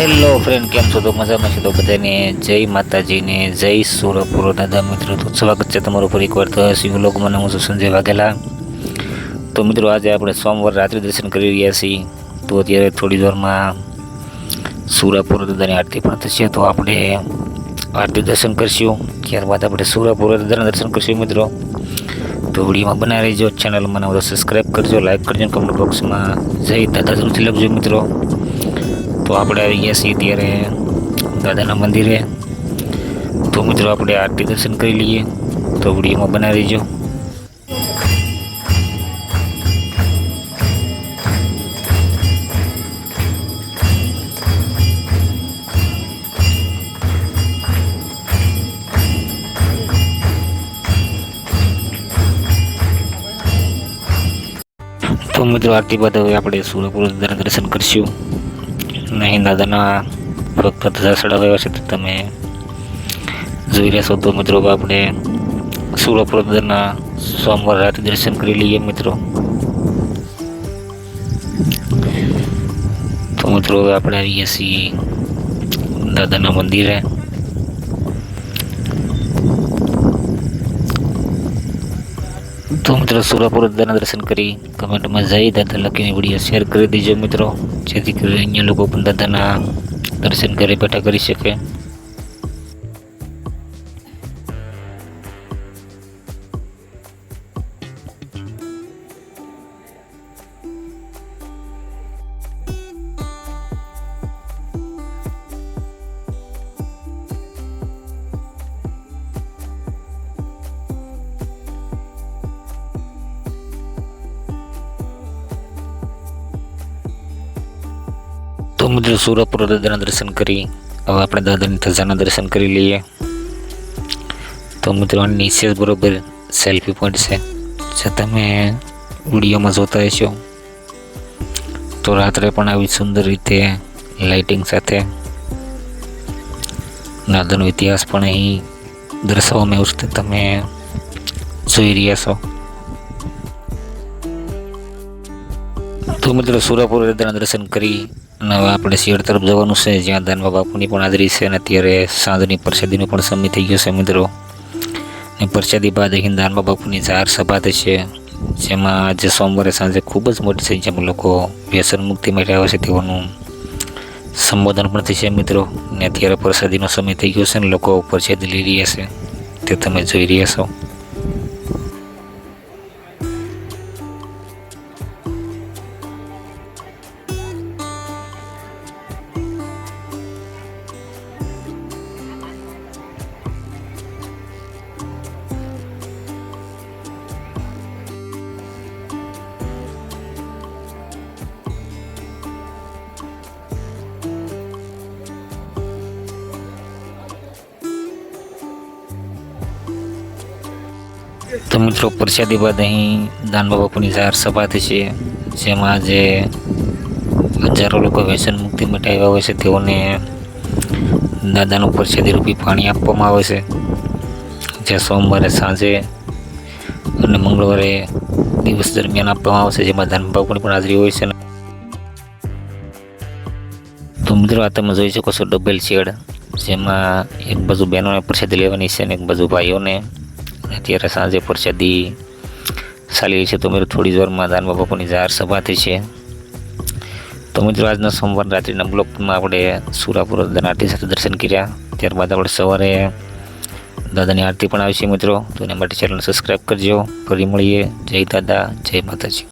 Hello friend, કેમ છો? તો મજામાં છે? તો બધાને જય માતાજી ને જય સુરપુર દાદા મિત્રો. તો સ્વાગત છે તમારું ફરી એકવાર તો શિવલોકમાં. હું છું સંજય વાઘેલા. તો મિત્રો, આજે આપણે સોમવાર રાત્રે દર્શન કરી રહ્યા છીએ. તો અત્યારે થોડી વારમાં સુરપુર દાદાની આરતી પણ થશે, તો આપણે આરતી દર્શન કરશું. ત્યારબાદ આપણે સુરપુર દાદાના દર્શન કરશું મિત્રો. તો વિડીયોમાં બનાવી રહીજો, ચેનલમાં નવો સબસ્ક્રાઈબ કરજો, લાઈક કરજો, કમેન્ટ બોક્સમાં જય દાદા જરૂરથી લખજો મિત્રો. તો આપણે આવી ગયા છીએ ત્યારે દાદાના મંદિરે. તો મિત્રો, આપણે આરતી દર્શન કરી લઈએ. તો વિડીયોમાં બનાવી રહીજો. તો મિત્રો, આરતી બાદ હવે આપણે સુરપુર દાદાના દર્શન કરીશું. નહીં દાદાના ભક્ત ધજા ચડાવ્યા છે, તો તમે જોઈ રહ્યા છો. તો મિત્રો, આપણે સુરપુર દાદાના સોમવાર રાત્રે દર્શન કરી લઈએ મિત્રો. તો મિત્રો, હવે આપણે આવી ગયા છીએ દાદાના મંદિરે. તો મિત્રો, સુરપુર દાદાના દર્શન કરી કમેન્ટમાં જય દાદા લખીને વિડીયો શેર કરી દેજો મિત્રો, જેથી કરીને અન્ય લોકો પણ દાદાના દર્શન ઘરે બેઠા કરી શકે. તો મિત્રો, સુરપુર દાદાના દર્શન કરી હવે આપણે દાદાની ધજાના દર્શન કરી લઈએ. તો મિત્રો, નીચે બરોબર સેલ્ફી પોઈન્ટ છે, જે તમે વિડીયોમાં જોતા હશો. તો રાત્રે પણ આવી સુંદર રીતે લાઇટિંગ સાથે દાદાનો ઇતિહાસ પણ અહીં દર્શાવવામાં આવ્યો છે, તમે જોઈ રહ્યા છો. તો મિત્રો, સુરપુર દાદાના દર્શન કરી અને હવે આપણે શિયાળ તરફ જવાનું છે, જ્યાં દાનવા બાપુની પણ હાજરી છે. અને અત્યારે સાંજની પ્રસાદીનો પણ સમય થઈ ગયો છે મિત્રો. અને પ્રસાદી બાદ અહીં દાનવા બાપુની જાહેર સભા થશે, જેમાં આજે સોમવારે સાંજે ખૂબ જ મોટી સંખ્યામાં લોકો વ્યસન મુક્તિ માટે આવે છે, તેઓનું સંબોધન પણ થશે મિત્રો. ને અત્યારે પ્રસાદીનો સમય થઈ ગયો છે અને લોકો પ્રસાદી લઈ રહ્યા છે, તે તમે જોઈ રહ્યા છો. તો મિત્રો, પ્રસાદી બાદ અહીં દાનવા બાપુની જાહેર સભા થશે, જેમાં આજે હજારો લોકો વ્યસન મુક્તિ માટે આવ્યા હોય છે, તેઓને દાદાનું પ્રસાદી રૂપી પાણી આપવામાં આવે છે, જે સોમવારે સાંજે અને મંગળવારે દિવસ દરમિયાન આપવામાં આવશે, જેમાં દાનવા બાપુની પણ હાજરી હોય છે. તો મિત્રો, આ તમે જોઈ શકો છો ડબલ શેડ, જેમાં એક બાજુ બહેનોને પ્રસાદી લેવાની છે અને એક બાજુ ભાઈઓને. અત્યારે સાંજે પ્રસાદી ચાલી રહી છે. તો મિત્રો, થોડી જ વારમાં દાનવા બાપુની જાહેર સભા થઈ છે. તો મિત્રો, આજના સોમવાર રાત્રિના બ્લોકમાં આપણે સુરપુર દાદાના આરતી સાથે દર્શન કર્યા. ત્યારબાદ આપણે સવારે દાદાની આરતી પણ આવી છે મિત્રો. તો એના માટે ચેનલ સબસ્ક્રાઈબ કરજો. ફરી મળીએ. જય દાદા, જય માતાજી.